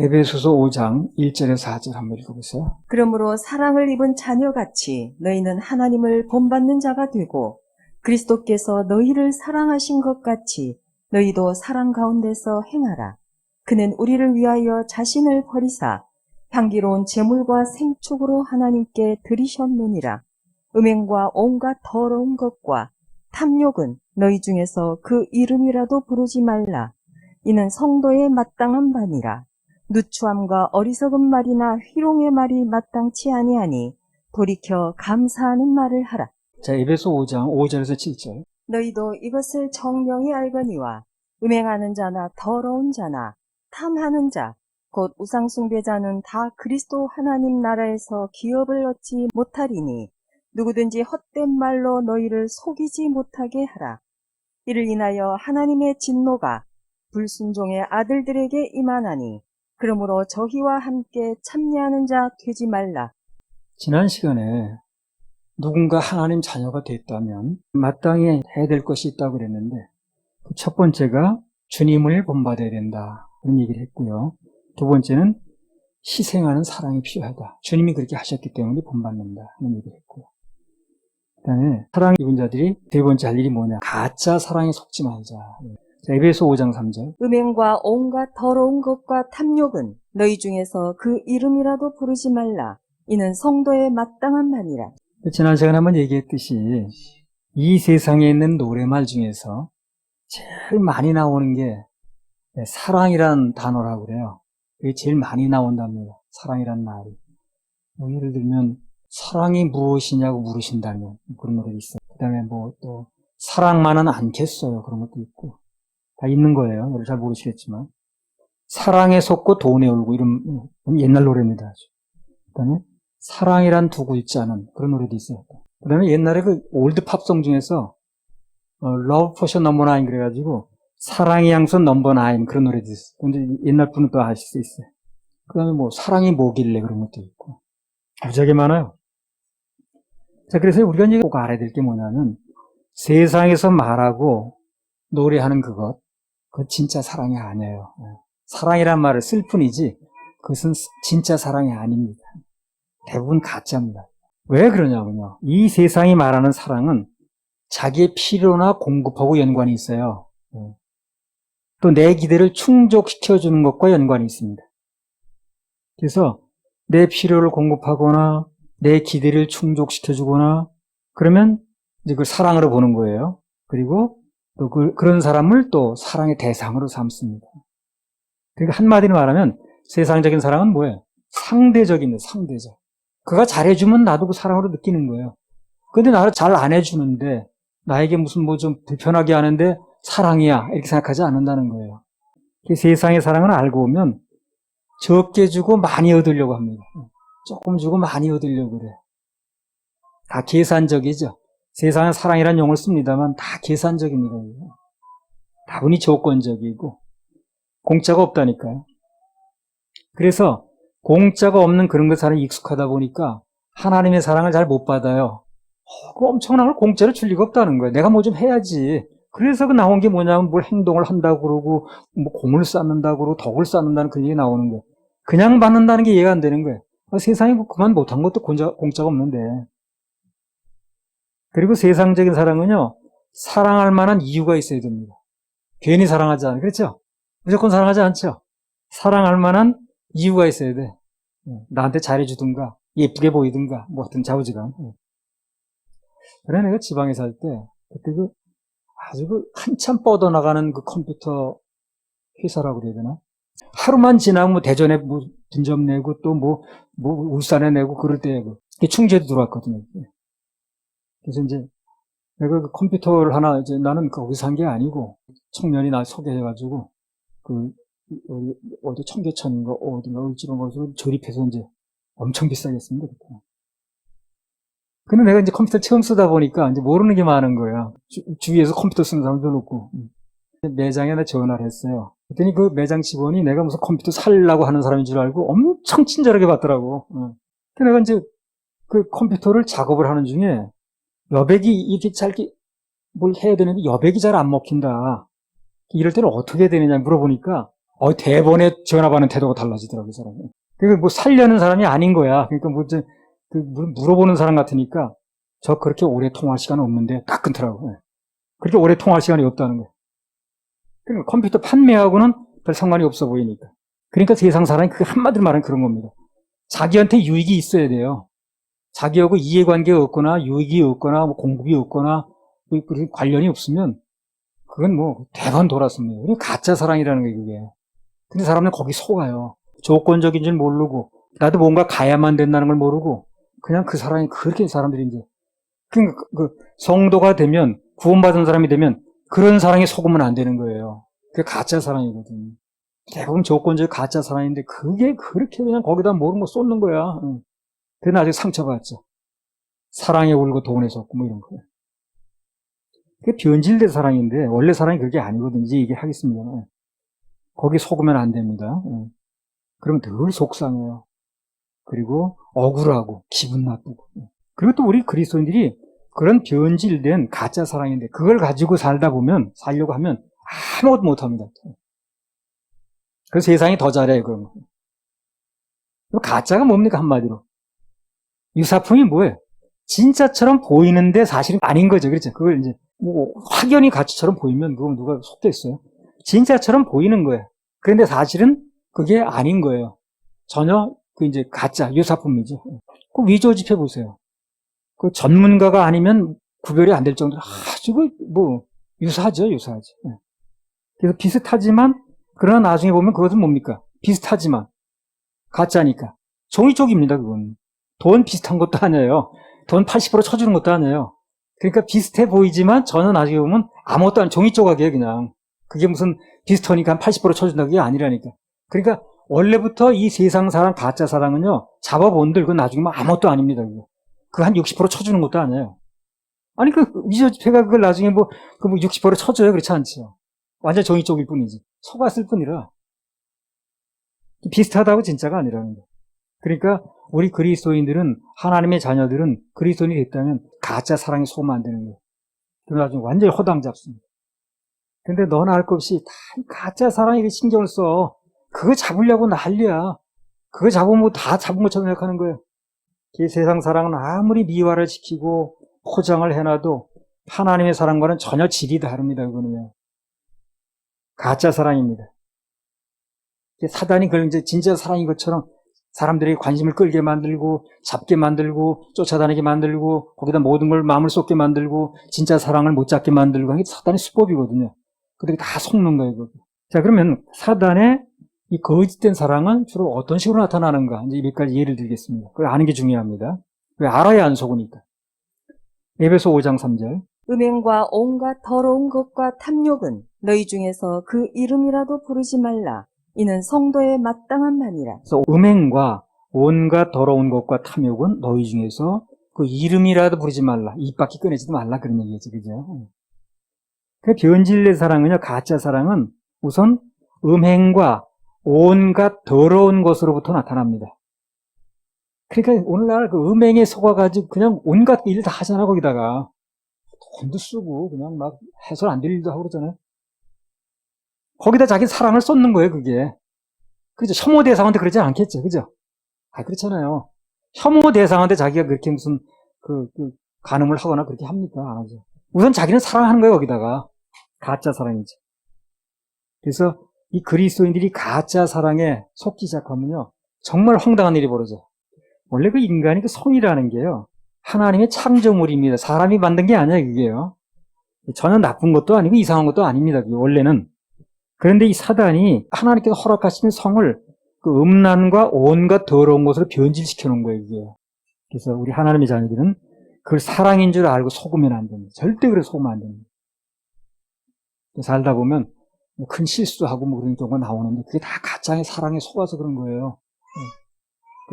에베소서 5장 1절에서 4절 한번 읽어보세요. 그러므로 사랑을 입은 자녀같이 너희는 하나님을 본받는 자가 되고 그리스도께서 너희를 사랑하신 것 같이 너희도 사랑 가운데서 행하라. 그는 우리를 위하여 자신을 버리사 향기로운 제물과 생축으로 하나님께 드리셨느니라. 음행과 온갖 더러운 것과 탐욕은 너희 중에서 그 이름이라도 부르지 말라. 이는 성도의 마땅한 바니라. 누추함과 어리석은 말이나 희롱의 말이 마땅치 아니하니 돌이켜 감사하는 말을 하라. 자, 에베소 5장 5절에서 7절. 너희도 이것을 정령이 알거니와 음행하는 자나 더러운 자나 탐하는 자 곧 우상숭배자는 다 그리스도 하나님 나라에서 기업을 얻지 못하리니 누구든지 헛된 말로 너희를 속이지 못하게 하라. 이를 인하여 하나님의 진노가 불순종의 아들들에게 임하나니 그러므로 저희와 함께 참여하는 자 되지 말라. 지난 시간에 누군가 하나님 자녀가 됐다면 마땅히 해야 될 것이 있다고 그랬는데 그 첫 번째가 주님을 본받아야 된다. 그런 얘기를 했고요. 두 번째는 희생하는 사랑이 필요하다. 주님이 그렇게 하셨기 때문에 본받는다. 그런 얘기를 했고요. 그 다음에 사랑 입은 자들이 세 번째 할 일이 뭐냐. 가짜 사랑에 속지 말자. 자, 에베소 5장 3절. 음행과 온갖 더러운 것과 탐욕은 너희 중에서 그 이름이라도 부르지 말라. 이는 성도의 마땅한 바니라. 지난 시간에 한번 얘기했듯이 이 세상에 있는 노래말 중에서 제일 많이 나오는 게 사랑이란 단어라고 그래요. 그게 제일 많이 나온답니다. 사랑이란 말이. 뭐 예를 들면 사랑이 무엇이냐고 물으신다면 그런 노래도 있어요. 그 다음에 뭐 또 사랑만은 않겠어요. 그런 것도 있고 다 있는 거예요. 여러분 잘 모르시겠지만 사랑에 속고 돈에 울고 이런 옛날 노래입니다. 아주. 그 다음에 사랑이란 두 글자는 그런 노래도 있어요. 그 다음에 옛날에 그 올드 팝송 중에서 Love Potion No. 9 그래가지고 사랑의 양손 넘버 9 그런 노래도 있어요. 근데 옛날 분은 또 아실 수 있어요. 그 다음에 뭐 사랑이 뭐길래 그런 것도 있고 무지하게 많아요. 자, 그래서 우리가 이제 꼭 알아야 될 게 뭐냐면 세상에서 말하고 노래하는 그것 진짜 사랑이 아니에요. 사랑이란 말을 쓸 뿐이지 그것은 진짜 사랑이 아닙니다. 대부분 가짜입니다. 왜 그러냐면요. 이 세상이 말하는 사랑은 자기의 필요나 공급하고 연관이 있어요. 또 내 기대를 충족시켜주는 것과 연관이 있습니다. 그래서 내 필요를 공급하거나 내 기대를 충족시켜주거나 그러면 이제 그걸 사랑으로 보는 거예요. 그리고 또 그런 사람을 또 사랑의 대상으로 삼습니다. 그러니까 한마디로 말하면 세상적인 사랑은 뭐예요? 상대적인, 상대적. 그가 잘해주면 나도 그 사랑으로 느끼는 거예요. 근데 나를 잘 안 해주는데 나에게 무슨 뭐 좀 불편하게 하는데 사랑이야 이렇게 생각하지 않는다는 거예요. 세상의 사랑은 알고 보면 적게 주고 많이 얻으려고 합니다. 조금 주고 많이 얻으려고 그래. 다 계산적이죠. 세상은 사랑이라는 용어를 씁니다만 다 계산적입니다. 다분히 조건적이고 공짜가 없다니까요. 그래서 공짜가 없는 그런 것 사람이 익숙하다 보니까 하나님의 사랑을 잘 못 받아요. 그 엄청난 걸 공짜로 줄 리가 없다는 거예요. 내가 뭐 좀 해야지. 그래서 그 나온 게 뭐냐면 뭘 행동을 한다고 그러고 뭐 공을 쌓는다고 그러고 덕을 쌓는다는 그런 얘기 나오는 거예요. 그냥 받는다는 게 이해가 안 되는 거예요. 세상에 그만 못한 것도 공짜가 없는데. 그리고 세상적인 사랑은요, 사랑할 만한 이유가 있어야 됩니다. 괜히 사랑하지 않아요. 그렇죠? 무조건 사랑하지 않죠? 사랑할 만한 이유가 있어야 돼. 나한테 잘해주든가, 예쁘게 보이든가, 뭐 하여튼 좌우지간. 그래, 내가 지방에 살 때, 그때 아주 한참 뻗어나가는 그 컴퓨터 회사라고 그래야 되나? 하루만 지나면 뭐 대전에 뭐 분점 내고 또 뭐 울산에 내고 그럴 때 충주에도 들어왔거든요. 그래서 이제 내가 그 컴퓨터를 하나 이제 나는 거기서 한 게 아니고 청년이 날 소개해가지고 어디 청계천인가 어딘가 을지로 가서 조립해서 이제 엄청 비싸게 했습니다. 근데 내가 이제 컴퓨터 처음 쓰다 보니까 이제 모르는 게 많은 거야. 주위에서 컴퓨터 쓰는 사람도 없고. 매장에 나 전화를 했어요. 그랬더니 그 매장 직원이 내가 무슨 컴퓨터 살려고 하는 사람인 줄 알고 엄청 친절하게 받더라고. 그래서 내가 이제 그 컴퓨터를 작업을 하는 중에 여백이 이렇게 뭘 해야 되는데 여백이 잘 안 먹힌다. 이럴 때는 어떻게 해야 되느냐 물어보니까 대번에 전화 받는 태도가 달라지더라고요, 사람이. 그러니까 뭐 살려는 사람이 아닌 거야. 그러니까 뭐, 물어보는 사람 같으니까 저 그렇게 오래 통화할 시간은 없는데 딱 끊더라고요. 그렇게 오래 통화할 시간이 없다는 거예요. 그러니까 컴퓨터 판매하고는 별 상관이 없어 보이니까. 그러니까 세상 사람이 그 한마디로 말하면 그런 겁니다. 자기한테 유익이 있어야 돼요. 자기하고 이해관계가 없거나 유익이 없거나 뭐 공급이 없거나 그 관련이 없으면 그건 뭐 대번 돌았습니다. 그게 가짜 사랑이라는 거예요, 그게. 근데 사람들은 거기 속아요. 조건적인 줄 모르고 나도 뭔가 가야만 된다는 걸 모르고 그냥 그 사랑이 그렇게 사람들이 이제 그러니까 그 성도가 되면 구원받은 사람이 되면 그런 사랑에 속으면 안 되는 거예요. 그게 가짜 사랑이거든요. 대부분 조건적 가짜 사랑인데 그게 그렇게 그냥 거기다 모르는 거 쏟는 거야. 그래 나중에 상처받죠. 사랑에 울고 돈에 속고 뭐 이런 거예요. 그게 변질된 사랑인데 원래 사랑이 그게 아니거든요. 이제 얘기하겠습니다. 거기 속으면 안 됩니다. 그러면 늘 속상해요. 그리고 억울하고 기분 나쁘고. 그리고 또 우리 그리스도인들이 그런 변질된 가짜 사랑인데 그걸 가지고 살려고 하면 아무것도 못합니다. 그래서 세상이 더 잘해요. 그런 거. 가짜가 뭡니까 한마디로. 유사품이 뭐예요? 진짜처럼 보이는데 사실은 아닌 거죠. 그렇죠? 그걸 이제 뭐 확연히 가짜처럼 보이면 그건 누가 속겠어요? 진짜처럼 보이는 거예요. 그런데 사실은 그게 아닌 거예요. 전혀 그 이제 가짜 유사품이죠. 그 위조 지폐 보세요. 그 전문가가 아니면 구별이 안 될 정도로 아주 뭐 유사하죠. 그래서 비슷하지만 그러나 나중에 보면 그것은 뭡니까? 비슷하지만 가짜니까 종이 쪽입니다. 그건 돈 비슷한 것도 아니에요. 돈 80% 쳐주는 것도 아니에요. 그러니까 비슷해 보이지만 저는 나중에 보면 아무것도 아닌 종이 조각이에요. 그냥 그게 무슨 비슷하니까 한 80% 쳐준다 그게 아니라니까. 그러니까 원래부터 이 세상 사랑 가짜 사랑은요 잡아본들 그건 나중에 뭐 아무것도 아닙니다. 그거 한 60% 쳐주는 것도 아니에요. 아니 그 위조지폐가 그걸 나중에 뭐 60% 쳐줘요. 그렇지 않죠. 완전 종이 쪽일 뿐이지. 속았을 뿐이라 비슷하다고 진짜가 아니라는 거예요. 그러니까 우리 그리스도인들은 하나님의 자녀들은 그리스도인이 됐다면 가짜 사랑에 속으면 안 되는 거예요. 그럼 나중에 완전히 허당 잡습니다. 근데 너나 할 것 없이 다 가짜 사랑에 신경을 써. 그거 잡으려고 난리야. 그거 잡으면 다 잡은 것처럼 생각하는 거예요. 이 세상 사랑은 아무리 미화를 시키고 포장을 해놔도 하나님의 사랑과는 전혀 질이 다릅니다. 그거는요. 가짜 사랑입니다. 사단이 그걸 이제 진짜 사랑인 것처럼 사람들에게 관심을 끌게 만들고 잡게 만들고 쫓아다니게 만들고 거기다 모든 걸 마음을 쏟게 만들고 진짜 사랑을 못 잡게 만들고 하는 게 사단의 수법이거든요. 근데 다 속는 거예요. 그거. 자, 그러면 사단의 이 거짓된 사랑은 주로 어떤 식으로 나타나는가 이제 몇 가지 예를 들겠습니다. 그걸 아는 게 중요합니다. 왜 알아야 안 속으니까. 에베소 5장 3절. 음행과 온갖 더러운 것과 탐욕은 너희 중에서 그 이름이라도 부르지 말라. 이는 성도에 마땅한 말이라. 그래서 음행과 온갖 더러운 것과 탐욕은 너희 중에서 그 이름이라도 부르지 말라. 입 밖에 꺼내지도 말라. 그런 얘기죠. 그죠? 그 변질된 사랑은요, 가짜 사랑은 우선 음행과 온갖 더러운 것으로부터 나타납니다. 그러니까 오늘날 그 음행에 속아가지고 그냥 온갖 일을 다 하잖아, 거기다가. 돈도 쓰고, 그냥 막 해설 안 될 일도 하고 그러잖아요. 거기다 자기 사랑을 쏟는 거예요, 그게. 그죠? 혐오 대상한테 그러지 않겠죠, 그죠? 그렇잖아요. 혐오 대상한테 자기가 그렇게 무슨, 간음을 하거나 그렇게 합니까? 안 하죠. 우선 자기는 사랑하는 거예요, 거기다가. 가짜 사랑이죠. 그래서 이 그리스도인들이 가짜 사랑에 속기 시작하면요, 정말 황당한 일이 벌어져요. 원래 그 인간이 그 성이라는 게요, 하나님의 창조물입니다. 사람이 만든 게 아니에요, 그게요. 전혀 나쁜 것도 아니고 이상한 것도 아닙니다, 그게 원래는. 그런데 이 사단이 하나님께서 허락하시는 성을 그 음란과 온갖 더러운 것으로 변질시켜 놓은 거예요, 이게. 그래서 우리 하나님의 자녀들은 그걸 사랑인 줄 알고 속으면 안 됩니다. 절대 그래 속으면 안 됩니다. 살다 보면 큰 실수하고 뭐 그런 경우가 나오는데 그게 다 가짜의 사랑에 속아서 그런 거예요.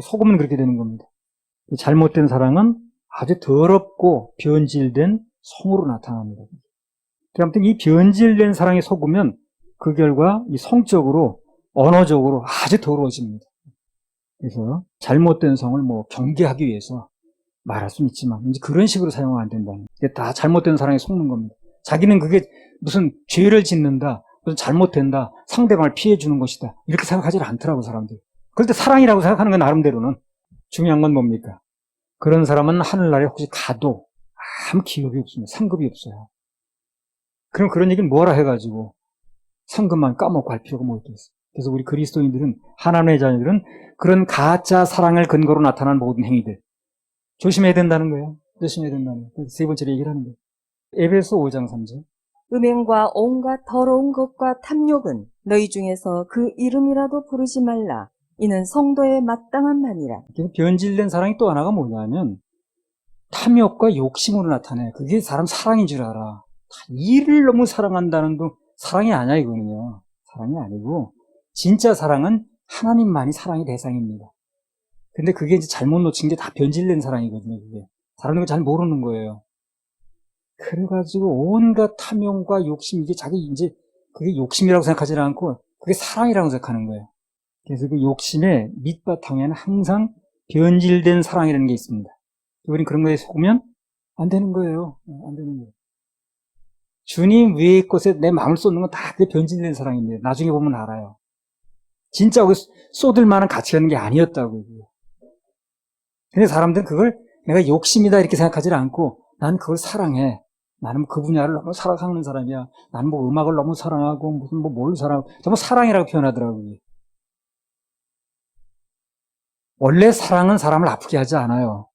속으면 그렇게 되는 겁니다. 잘못된 사랑은 아주 더럽고 변질된 성으로 나타납니다. 아무튼 이 변질된 사랑에 속으면 그 결과 이 성적으로, 언어적으로 아주 더러워집니다. 그래서 잘못된 성을 뭐 경계하기 위해서 말할 수는 있지만 이제 그런 식으로 사용하면 안 된다는. 이게 다 잘못된 사랑에 속는 겁니다. 자기는 그게 무슨 죄를 짓는다, 그래서 잘못된다. 상대방을 피해주는 것이다. 이렇게 생각하지 않더라고, 사람들. 그럴 때 사랑이라고 생각하는 건 나름대로는. 중요한 건 뭡니까? 그런 사람은 하늘나라에 혹시 가도 아무 기업이 없습니다. 상급이 없어요. 그럼 그런 얘기는 뭐라 해가지고 상급만 까먹고 할 필요가 뭐 있겠어요. 그래서 우리 그리스도인들은, 하나님의 자녀들은 그런 가짜 사랑을 근거로 나타난 모든 행위들 조심해야 된다는 거예요. 조심해야 된다는 거예요. 세 번째로 얘기를 하는 거예요. 에베소 5장 3절. 음행과 온갖 더러운 것과 탐욕은 너희 중에서 그 이름이라도 부르지 말라. 이는 성도의 마땅한 말이라. 그래서 변질된 사랑이 또 하나가 뭐냐면 탐욕과 욕심으로 나타내. 그게 사람 사랑인 줄 알아. 일을 너무 사랑한다는 건 사랑이 아니야, 이거는요. 사랑이 아니고 진짜 사랑은 하나님만이 사랑의 대상입니다. 근데 그게 이제 잘못 놓친 게 다 변질된 사랑이거든요, 그게. 사람들이 잘 모르는 거예요. 그래가지고 온갖 탐욕과 욕심, 이게 자기 이제 그게 욕심이라고 생각하지 않고 그게 사랑이라고 생각하는 거예요. 그래서 그 욕심의 밑바탕에는 항상 변질된 사랑이라는 게 있습니다. 우리는 그런 거에 속으면 안 되는 거예요. 안 되는 거예요. 주님 위의 것에 내 마음을 쏟는 건 다 그게 변질된 사랑입니다. 나중에 보면 알아요. 진짜 쏟을 만한 가치가 있는 게 아니었다고. 근데 사람들은 그걸 내가 욕심이다 이렇게 생각하지 않고 난 그걸 사랑해. 나는 그 분야를 너무 사랑하는 사람이야. 나는 뭐 음악을 너무 사랑하고 무슨 뭐 뭘 사랑하고 정말 사랑이라고 표현하더라고요. 원래 사랑은 사람을 아프게 하지 않아요.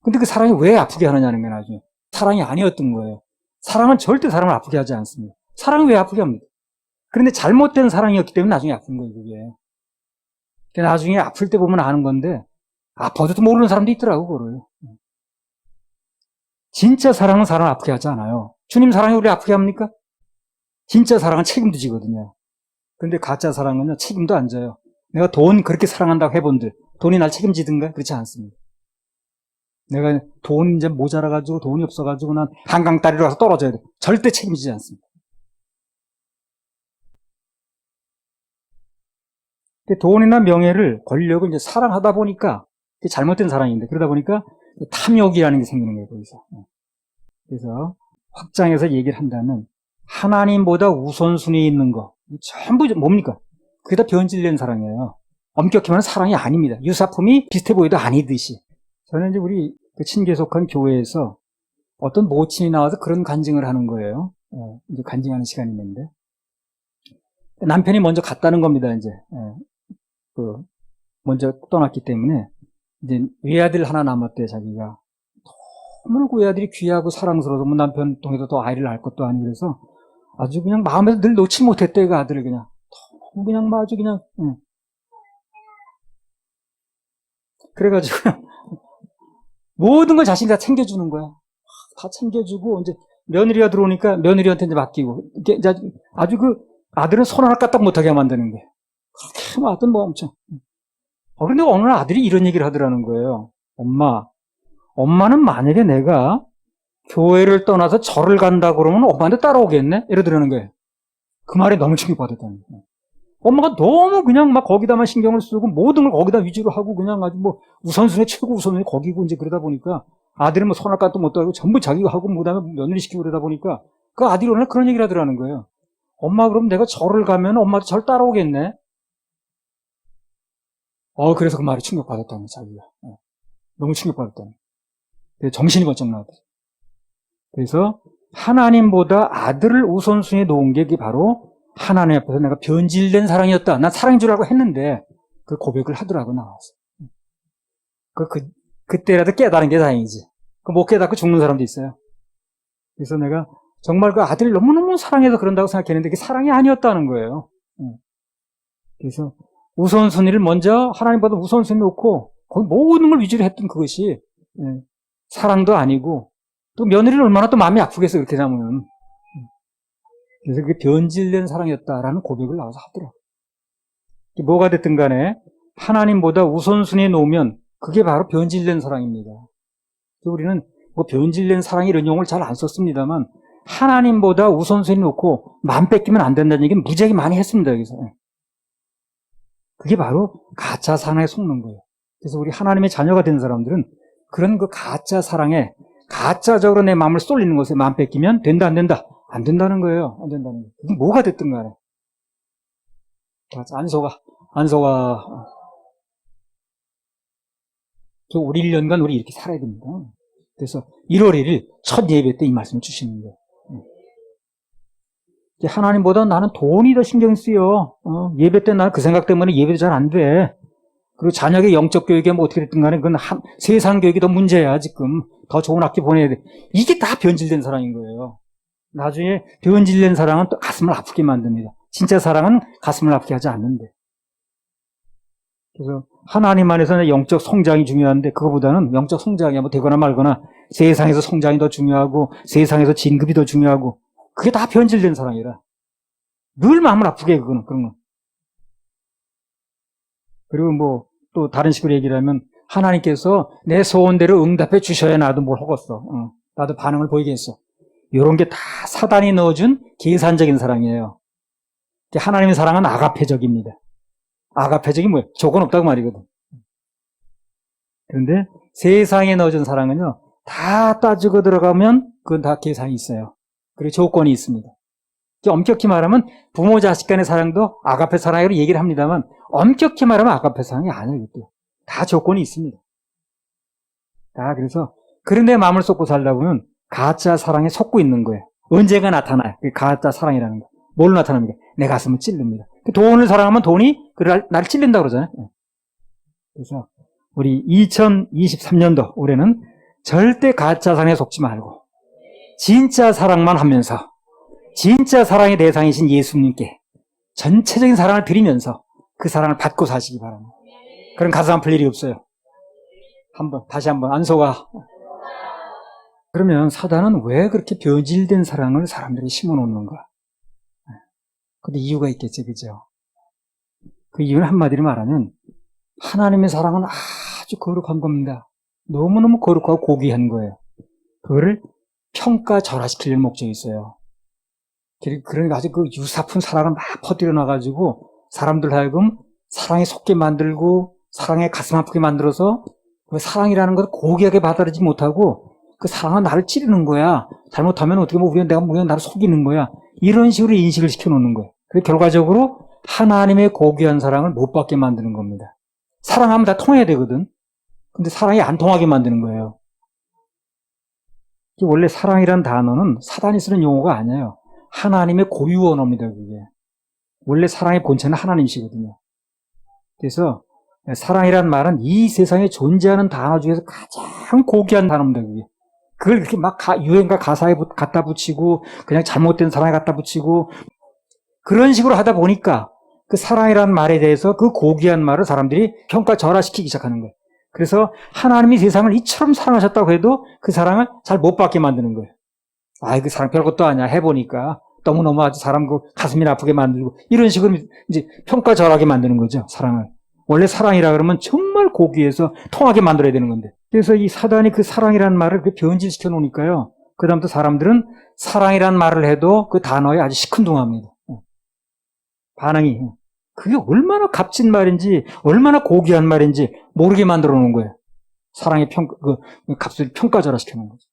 근데 그 사랑이 왜 아프게 하느냐는 게 나중에 사랑이 아니었던 거예요. 사랑은 절대 사람을 아프게 하지 않습니다. 사랑은 왜 아프게 합니까? 그런데 잘못된 사랑이었기 때문에 나중에 아픈 거예요, 그게. 나중에 아플 때 보면 아는 건데 아파도 모르는 사람도 있더라고, 그거를. 진짜 사랑은 사람을 아프게 하지 않아요. 주님 사랑이 우리 아프게 합니까? 진짜 사랑은 책임도 지거든요. 근데 가짜 사랑은요, 책임도 안 져요. 내가 돈 그렇게 사랑한다고 해본들, 돈이 날 책임지든가? 그렇지 않습니다. 내가 돈 이제 모자라가지고 돈이 없어가지고 난 한강다리로 가서 떨어져야 돼. 절대 책임지지 않습니다. 근데 돈이나 명예를, 권력을 이제 사랑하다 보니까, 잘못된 사랑인데, 그러다 보니까 탐욕이라는 게 생기는 거예요, 거기서. 그래서 확장해서 얘기를 한다면, 하나님보다 우선순위 있는 거, 전부 뭡니까? 그게 다 변질된 사랑이에요. 엄격히 말하면 사랑이 아닙니다. 유사품이 비슷해 보여도 아니듯이. 저는 이제 우리 그 친계속한 교회에서 어떤 모친이 나와서 그런 간증을 하는 거예요. 이제 간증하는 시간이 있는데. 남편이 먼저 갔다는 겁니다, 이제. 먼저 떠났기 때문에. 이제 외아들 하나 남았대, 자기가. 너무 외아들이 귀하고 사랑스러워서 뭐 남편 통해서 또 아이를 낳을 것도 아니고 그래서 아주 그냥 마음에서 늘 놓지 못했대, 그 아들을 그냥. 너무 그냥 아주 그냥, 그래가지고 모든 걸 자신이 다 챙겨주는 거야. 다 챙겨주고 이제 며느리가 들어오니까 며느리한테 이제 맡기고 이게 아주 그 아들은 손 하나 까딱 못하게 만드는 거예요. 그렇게 뭐 아들 뭐 엄청. 그런데 어느 날 아들이 이런 얘기를 하더라는 거예요. 엄마는 만약에 내가 교회를 떠나서 절을 간다 그러면 엄마한테 따라오겠네? 이러더라는 거예요. 그 말에 너무 충격받았다는 거예요. 엄마가 너무 그냥 막 거기다만 신경을 쓰고 모든 걸 거기다 위주로 하고 그냥 아주 뭐 우선순위 최고 우선순위 거기고 이제 그러다 보니까 아들은 뭐 손할 까도 못도 하고 전부 자기가 하고 뭐 그다음에 며느리 시키고 그러다 보니까 그 아들이 오늘 그런 얘기를 하더라는 거예요. 엄마 그럼 내가 절을 가면 엄마도 절 따라오겠네? 그래서 그 말에 충격받았다는 거예요, 자기가. 너무 충격받았다는 거예요. 정신이 번쩍 나왔어요. 그래서 하나님보다 아들을 우선순위에 놓은 게 바로 하나님 앞에서 내가 변질된 사랑이었다. 난 사랑인 줄 알고 했는데 그 고백을 하더라고 나와서. 그때라도 깨달은 게 다행이지. 못 깨닫고 죽는 사람도 있어요. 그래서 내가 정말 그 아들을 너무너무 사랑해서 그런다고 생각했는데 그게 사랑이 아니었다는 거예요. 그래서 우선순위를 먼저 하나님보다 우선순위 놓고 거기 모든 걸 위주로 했던 그것이 사랑도 아니고 또 며느리를 얼마나 또 마음이 아프겠어 그렇게 하면. 그래서 그게 변질된 사랑이었다라는 고백을 나와서 하더라고요. 뭐가 됐든 간에 하나님보다 우선순위에 놓으면 그게 바로 변질된 사랑입니다. 우리는 뭐 변질된 사랑 이런 용어를 잘 안 썼습니다만 하나님보다 우선순위에 놓고 마음 뺏기면 안 된다는 얘기는 무지하게 많이 했습니다. 여기서. 그게 바로 가짜 사랑에 속는 거예요. 그래서 우리 하나님의 자녀가 된 사람들은 그런 그 가짜 사랑에 가짜적으로 내 마음을 쏠리는 것에 마음 뺏기면 된다 안 된다. 안 된다는 거예요. 안 된다는 거예요. 이게 뭐가 됐든 간에. 안소가, 우리 1년간 우리 이렇게 살아야 됩니다. 그래서 1월 1일 첫 예배 때 이 말씀을 주시는 거예요. 하나님보다 나는 돈이 더 신경 쓰여. 예배 때 나는 그 생각 때문에 예배도 잘 안 돼. 그리고 자녀의 영적 교육이 뭐 어떻게 됐든 간에 그건 세상 교육이 더 문제야, 지금. 더 좋은 학교 보내야 돼. 이게 다 변질된 사랑인 거예요. 나중에 변질된 사랑은 또 가슴을 아프게 만듭니다. 진짜 사랑은 가슴을 아프게 하지 않는데. 그래서 하나님 안에서는 영적 성장이 중요한데 그거보다는 영적 성장이 뭐 되거나 말거나 세상에서 성장이 더 중요하고 세상에서 진급이 더 중요하고 그게 다 변질된 사랑이라. 늘 마음을 아프게 해, 그런 거. 그리고 뭐 또 다른 식으로 얘기를 하면 하나님께서 내 소원대로 응답해 주셔야 나도 뭘 하겠어. 나도 반응을 보이겠어. 이런 게 다 사단이 넣어준 계산적인 사랑이에요. 하나님의 사랑은 아가페적입니다. 아가페적이 뭐예요? 조건 없다고 말이거든. 그런데 세상에 넣어준 사랑은요, 다 따지고 들어가면 그건 다 계산이 있어요. 그리고 조건이 있습니다. 엄격히 말하면 부모 자식 간의 사랑도 아가페 사랑으로 얘기를 합니다만 엄격히 말하면 아가페 사랑이 아니에요. 다 조건이 있습니다. 그래서 그런 데 마음을 쏟고 살다 보면 가짜 사랑에 속고 있는 거예요. 언제가 나타나요? 가짜 사랑이라는 거. 뭘로 나타납니까? 내 가슴을 찔릅니다. 돈을 사랑하면 돈이 나를 찔린다고 그러잖아요. 그래서 우리 2023년도 올해는 절대 가짜 사랑에 속지 말고 진짜 사랑만 하면서 진짜 사랑의 대상이신 예수님께 전체적인 사랑을 드리면서 그 사랑을 받고 사시기 바랍니다. 그런 가슴 아플 일이 없어요. 다시 한번 안소가. 그러면 사단은 왜 그렇게 변질된 사랑을 사람들이 심어놓는가? 근데 이유가 있겠죠, 그죠? 그 이유는 한마디로 말하면 하나님의 사랑은 아주 거룩한 겁니다. 너무너무 거룩하고 고귀한 거예요. 그거를 평가절하시키려는 목적이 있어요. 그러니까 아주 그 유사푼 사랑을 막 퍼뜨려 놔가지고 사람들 하여금 사랑에 속게 만들고 사랑에 가슴 아프게 만들어서 그 사랑이라는 것을 고귀하게 받아들이지 못하고 그 사랑은 나를 찌르는 거야. 잘못하면 어떻게 보면 내가 나를 속이는 거야. 이런 식으로 인식을 시켜놓는 거예요. 그래서 결과적으로 하나님의 고귀한 사랑을 못 받게 만드는 겁니다. 사랑하면 다 통해야 되거든. 근데 사랑이 안 통하게 만드는 거예요. 원래 사랑이란 단어는 사단이 쓰는 용어가 아니에요. 하나님의 고유 언어입니다, 그게. 원래 사랑의 본체는 하나님이시거든요. 그래서 사랑이란 말은 이 세상에 존재하는 단어 중에서 가장 고귀한 단어입니다, 그게. 그걸 그렇게 막 유행가 가사에 갖다 붙이고 그냥 잘못된 사랑에 갖다 붙이고 그런 식으로 하다 보니까 그 사랑이란 말에 대해서 그 고귀한 말을 사람들이 평가절하시키기 시작하는 거예요. 그래서 하나님이 세상을 이처럼 사랑하셨다고 해도 그 사랑을 잘 못 받게 만드는 거예요. 그 사랑 별것도 아니야. 해보니까 너무너무 아주 사람 그 가슴이 아프게 만들고 이런 식으로 이제 평가절하게 만드는 거죠. 사랑을. 원래 사랑이라 그러면 정말 고귀해서 통하게 만들어야 되는 건데. 그래서 이 사단이 그 사랑이란 말을 변질시켜 놓으니까요. 그 다음부터 사람들은 사랑이란 말을 해도 그 단어에 아주 시큰둥합니다. 반응이. 그게 얼마나 값진 말인지, 얼마나 고귀한 말인지 모르게 만들어 놓은 거예요. 사랑의 값을 평가절하시켜 놓은 거죠.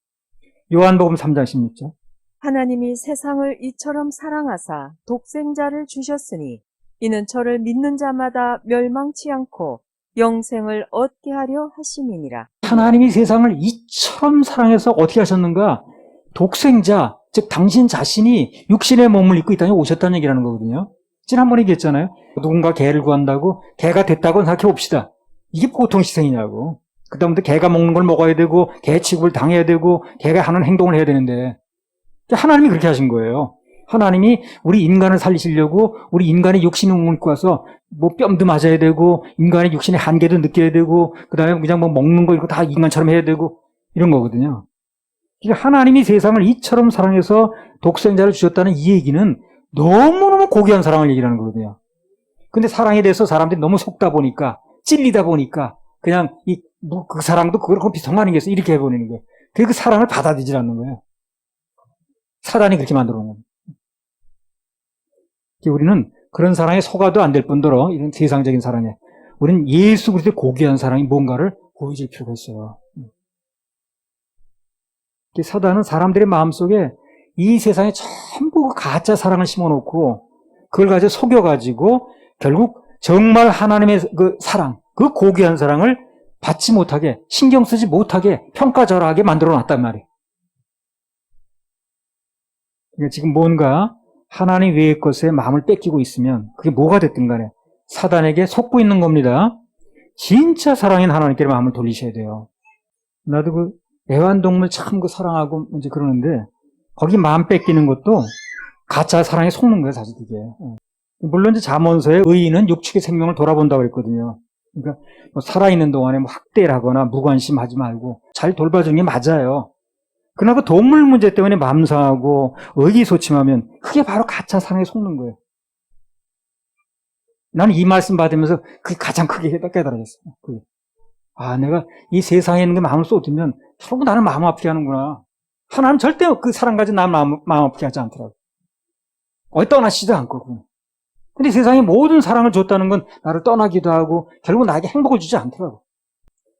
요한복음 3장 16절. 하나님이 세상을 이처럼 사랑하사 독생자를 주셨으니 이는 저를 믿는 자마다 멸망치 않고 영생을 얻게 하려 하심이니라. 하나님이 세상을 이처럼 사랑해서 어떻게 하셨는가? 독생자, 즉 당신 자신이 육신의 몸을 입고 이 땅에 오셨다는 얘기라는 거거든요. 지난번에 얘기했잖아요. 누군가 개를 구한다고 개가 됐다고 생각해 봅시다. 이게 보통 희생이냐고. 그다음부터 개가 먹는 걸 먹어야 되고 개 취급을 당해야 되고 개가 하는 행동을 해야 되는데 하나님이 그렇게 하신 거예요. 하나님이 우리 인간을 살리시려고 우리 인간의 육신을 입고 와서 뭐 뺨도 맞아야 되고 인간의 육신의 한계도 느껴야 되고 그다음에 그냥 뭐 먹는 거 이거 다 인간처럼 해야 되고 이런 거거든요. 그러니까 하나님이 세상을 이처럼 사랑해서 독생자를 주셨다는 이 얘기는 너무너무 고귀한 사랑을 얘기하는 거거든요. 근데 사랑에 대해서 사람들이 너무 속다 보니까 찔리다 보니까 그냥 그 사랑도 그거랑 비슷한 거 아니겠어? 이렇게 해버리는 거예요. 그 사랑을 받아들이지 않는 거예요. 사단이 그렇게 만들어 놓은 겁니다. 우리는 그런 사랑에 속아도 안 될 뿐더러 이런 세상적인 사랑에 우리는 예수 그리스도의 고귀한 사랑이 뭔가를 보여줄 필요가 있어요. 사단은 사람들의 마음속에 이 세상에 전부 그 가짜 사랑을 심어놓고 그걸 가지고 속여가지고 결국 정말 하나님의 그 사랑, 그 고귀한 사랑을 받지 못하게, 신경 쓰지 못하게, 평가절하하게 만들어 놨단 말이에요. 그러니까 지금 뭔가 하나님 외의 것에 마음을 뺏기고 있으면 그게 뭐가 됐든 간에 사단에게 속고 있는 겁니다. 진짜 사랑인 하나님께 마음을 돌리셔야 돼요. 나도 그 애완동물 참 그 사랑하고 이제 그러는데 거기 마음 뺏기는 것도 가짜 사랑에 속는 거예요, 사실 그게. 물론 이제 잠언서에 의인은 육축의 생명을 돌아본다고 그랬거든요. 그러니까 뭐 살아있는 동안에 뭐 학대를 하거나 무관심하지 말고 잘 돌봐주는 게 맞아요. 그러나 그 동물 문제 때문에 마음 상하고 의기소침하면 그게 바로 가짜 사랑에 속는 거예요. 나는 이 말씀 받으면서 그게 가장 크게 깨달아졌어요. 아, 내가 이 세상에 있는 게 마음을 쏟으면 결국 나는 마음 아프게 하는구나. 하나님 절대 그 사랑 가지고 나 마음 아프게 하지 않더라고. 어디 떠나시지도 않고. 근데 세상에 모든 사랑을 줬다는 건 나를 떠나기도 하고 결국 나에게 행복을 주지 않더라고.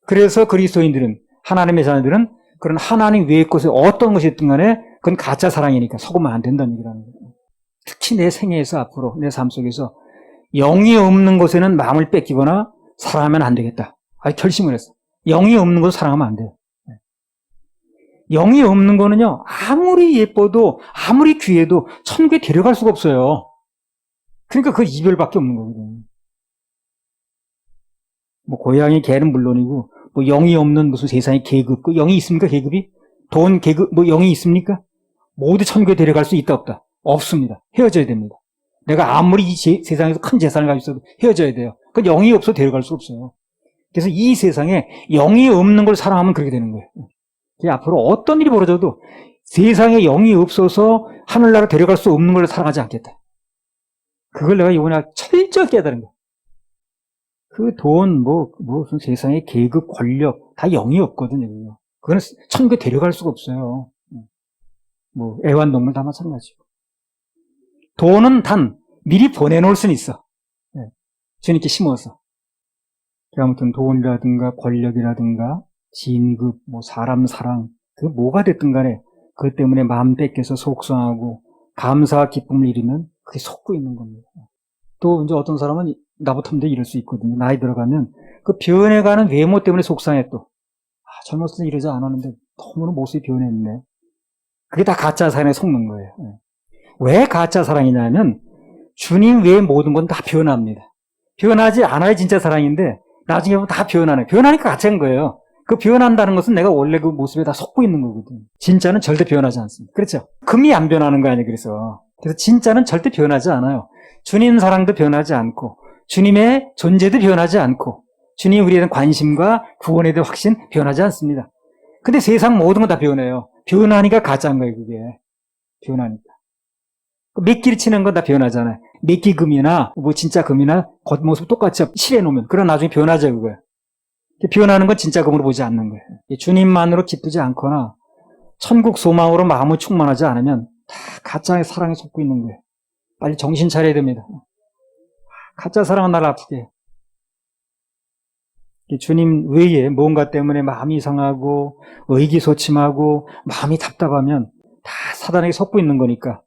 그래서 그리스도인들은, 하나님의 자녀들은 그런 하나님 외의 것에 어떤 것이 있든 간에 그건 가짜 사랑이니까 속으면 안 된다는 얘기라는 거예요. 특히 내 생애에서 앞으로 내 삶 속에서 영이 없는 것에는 마음을 뺏기거나 사랑하면 안 되겠다. 결심을 했어. 영이 없는 것을 사랑하면 안 돼요. 영이 없는 거는요, 아무리 예뻐도 아무리 귀해도 천국에 데려갈 수가 없어요. 그러니까 그 이별밖에 없는 거거든요. 뭐 고양이, 개는 물론이고 뭐 영이 없는 무슨 세상에 계급, 그 영이 있습니까? 계급이? 돈, 계급, 뭐 영이 있습니까? 모두 천국에 데려갈 수 있다 없다? 없습니다. 헤어져야 됩니다. 내가 아무리 이 세상에서 큰 재산을 가지고 있어도 헤어져야 돼요. 그 영이 없어 데려갈 수 없어요. 그래서 이 세상에 영이 없는 걸 사랑하면 그렇게 되는 거예요. 앞으로 어떤 일이 벌어져도 세상에 영이 없어서 하늘나라 데려갈 수 없는 걸 사랑하지 않겠다. 그걸 내가 이번에 철저히 깨달은 거야. 그 돈, 무슨 세상에 계급, 권력, 다 영이 없거든요. 그거는 천국에 데려갈 수가 없어요. 뭐, 애완동물 다 마찬가지고. 돈은 단, 미리 보내놓을 수는 있어. 주님께 심어서. 아무튼 돈이라든가 권력이라든가 진급, 뭐 사람 사랑, 그 뭐가 됐든 간에 그것 때문에 마음 뺏겨서 속상하고 감사와 기쁨을 잃으면 그게 속고 있는 겁니다. 또 이제 어떤 사람은 나부터 이럴 수 있거든요. 나이 들어가면 그 변해가는 외모 때문에 속상해 또. 젊었을 때 이러지 않았는데 너무나 모습이 변했네. 그게 다 가짜 사랑에 속는 거예요. 왜 가짜 사랑이냐면 주님 외의 모든 건 다 변합니다. 변하지 않아야 진짜 사랑인데 나중에 보면 다 변하네. 변하니까 가짜인 거예요. 그 변한다는 것은 내가 원래 그 모습에 다 속고 있는 거거든요. 진짜는 절대 변하지 않습니다. 그렇죠? 금이 안 변하는 거 아니에요. 그래서 진짜는 절대 변하지 않아요. 주님 사랑도 변하지 않고 주님의 존재도 변하지 않고 주님이 우리에 대한 관심과 구원에 대한 확신 변하지 않습니다. 근데 세상 모든 건 다 변해요. 변하니까 가짜인 거예요. 그게. 변하니까. 미끼를 치는 건 다 변하잖아요. 미끼금이나 뭐 진짜 금이나 겉모습 똑같이 칠해놓으면 그럼 나중에 변하죠. 그거예요. 변하는 건 진짜 금으로 보지 않는 거예요. 주님만으로 기쁘지 않거나 천국 소망으로 마음을 충만하지 않으면 다 가짜의 사랑에 속고 있는 거예요. 빨리 정신 차려야 됩니다. 가짜 사랑은 나를 아프게 해요. 주님 외에 뭔가 때문에 마음이 상하고 의기소침하고 마음이 답답하면 다 사단에게 속고 있는 거니까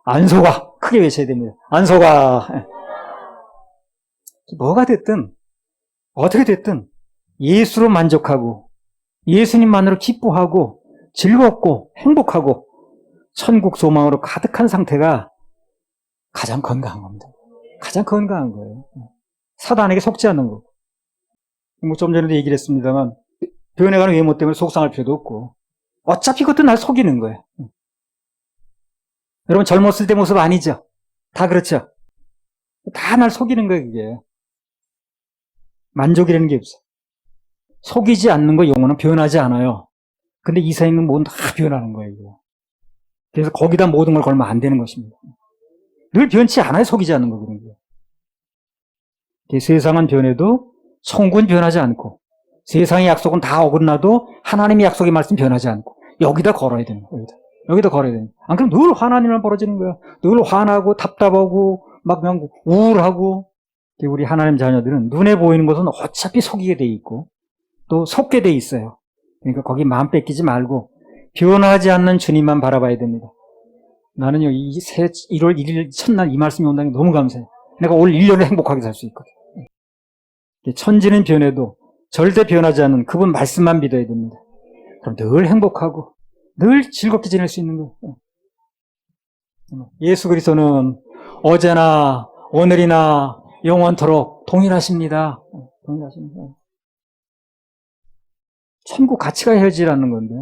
안 속아! 크게 외쳐야 됩니다. 안 속아! 뭐가 됐든 어떻게 됐든 예수로 만족하고 예수님만으로 기뻐하고 즐겁고 행복하고 천국 소망으로 가득한 상태가 가장 건강한 겁니다. 가장 건강한 거예요. 사단에게 속지 않는 거. 뭐 좀 전에도 얘기를 했습니다만 변해가는 외모 때문에 속상할 필요도 없고 어차피 그것도 날 속이는 거예요. 여러분 젊었을 때 모습 아니죠? 다 그렇죠? 다 날 속이는 거예요. 그게. 만족이라는 게 없어. 속이지 않는 거 영혼은 변하지 않아요. 근데 이 세상은 모든 다 변하는 거예요. 이거. 그래서 거기다 모든 걸 걸면 안 되는 것입니다. 늘 변치 않아야 속이지 않는 거거든요. 세상은 변해도 천국은 변하지 않고 세상의 약속은 다 어긋나도 하나님의 약속의 말씀 변하지 않고 여기다 걸어야 되는 거예요. 여기다 걸어야 되는 거예요. 안 그러면 늘 화나는 일만 벌어지는 거예요. 늘 화나고 답답하고 막 그냥 우울하고. 우리 하나님 자녀들은 눈에 보이는 것은 어차피 속이게 돼 있고 또 속게 돼 있어요. 그러니까 거기 마음 뺏기지 말고 변하지 않는 주님만 바라봐야 됩니다. 나는요, 1월 1일 첫날 이 말씀이 온다는 게 너무 감사해. 내가 올 1년을 행복하게 살 수 있거든. 천지는 변해도 절대 변하지 않는 그분 말씀만 믿어야 됩니다. 그럼 늘 행복하고 늘 즐겁게 지낼 수 있는 거예요. 예수 그리스도는 어제나 오늘이나 영원토록 동일하십니다. 동일하십니다. 천국 같이 가야 헤어지라는 건데,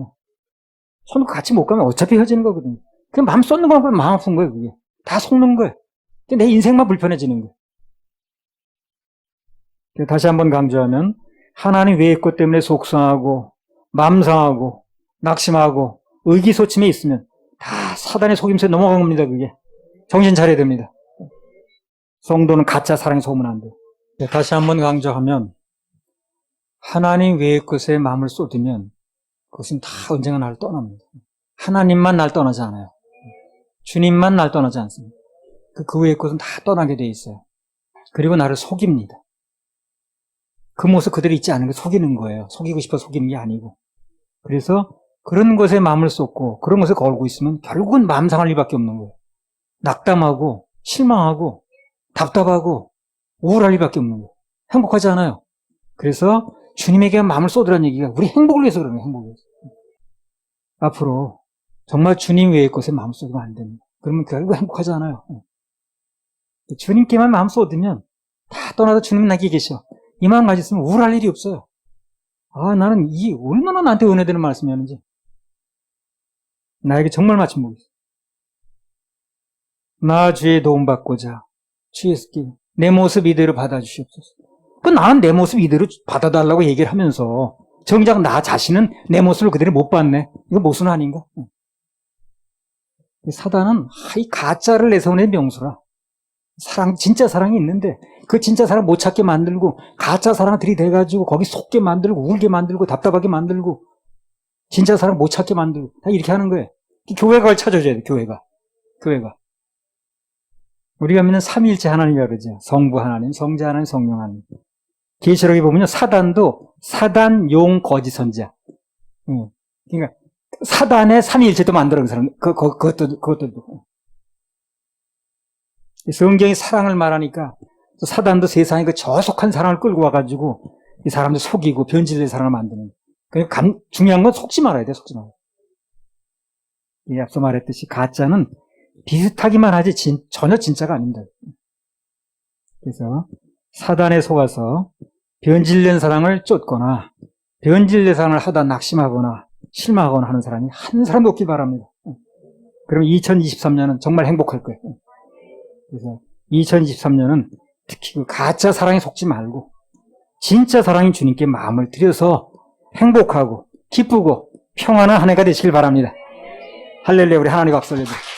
천국 같이 못 가면 어차피 헤어지는 거거든요. 그냥 마음 쏟는 거면 마음 아픈 거예요, 그게. 다 속는 거예요. 내 인생만 불편해지는 거예요. 다시 한번 강조하면, 하나님 외의 것 때문에 속상하고, 마음 상하고, 낙심하고, 의기소침해 있으면, 다 사단의 속임수에 넘어간 겁니다, 그게. 정신 차려야 됩니다. 성도는 가짜 사랑에 속으면 안 돼요. 다시 한번 강조하면, 하나님 외의 것에 마음을 쏟으면, 그것은 다 언젠가 나를 떠납니다. 하나님만 날 떠나지 않아요. 주님만 날 떠나지 않습니다. 그 외의 것은 다 떠나게 돼 있어요. 그리고 나를 속입니다. 그 모습 그대로 있지 않은 게 속이는 거예요. 속이고 싶어 속이는 게 아니고. 그래서 그런 것에 마음을 쏟고 그런 것에 걸고 있으면 결국은 마음 상할 일밖에 없는 거예요. 낙담하고 실망하고 답답하고 우울할 일밖에 없는 거예요. 행복하지 않아요. 그래서 주님에게 마음을 쏟으라는 얘기가 우리 행복을 위해서 그러는 거예요. 행복을 위해서. 앞으로 정말 주님 외의 것에 마음 쏟으면 안 됩니다. 그러면 결국 행복하지 않아요. 주님께만 마음 쏟으면 다 떠나서 주님 나게 계셔. 이 마음 가졌으면 우울할 일이 없어요. 아, 나는 이 얼마나 나한테 은혜되는 말씀이었는지. 나에게 정말 마침 보겠어. 나 주의 도움받고자 주 예수께 내 모습 이대로 받아주시옵소서. 나는 내 모습 이대로 받아달라고 얘기를 하면서 정작 나 자신은 내 모습을 그대로 못 봤네. 이거 모순 아닌가? 사단은 이 가짜를 내세우는 명수라. 진짜 사랑이 있는데 그 진짜 사랑 못 찾게 만들고 가짜 사랑 들이대가지고 거기 속게 만들고 울게 만들고 답답하게 만들고 진짜 사랑 못 찾게 만들고 다 이렇게 하는 거예요. 교회가 그걸 찾아줘야 돼. 교회가. 우리가 믿는 삼위일체 하나님이라고 그러죠. 성부 하나님, 성자 하나님, 성령 하나님. 계시록에 보면요, 사단도 사단, 용, 거짓 선지자. 그러니까 사단의 삼위일체도 만들어 그 사람. 그것도. 성경이 사랑을 말하니까 또 사단도 세상에 그 저속한 사랑을 끌고 와가지고 이 사람들 속이고 변질된 사랑을 만드는. 그러니까 중요한 건 속지 말아야 돼. 속지 말아야 돼. 앞서 말했듯이 가짜는 비슷하기만 하지 전혀 진짜가 아닙니다. 그래서 사단에 속아서 변질된 사랑을 쫓거나 변질된 사랑을 하다 낙심하거나 실망하거나 하는 사람이 한 사람도 없길 바랍니다. 그럼 2023년은 정말 행복할 거예요. 그래서 2023년은 특히 그 가짜 사랑에 속지 말고 진짜 사랑인 주님께 마음을 들여서 행복하고 기쁘고 평안한 한 해가 되시길 바랍니다. 할렐루야. 우리 하나님 박수 올려드립니다.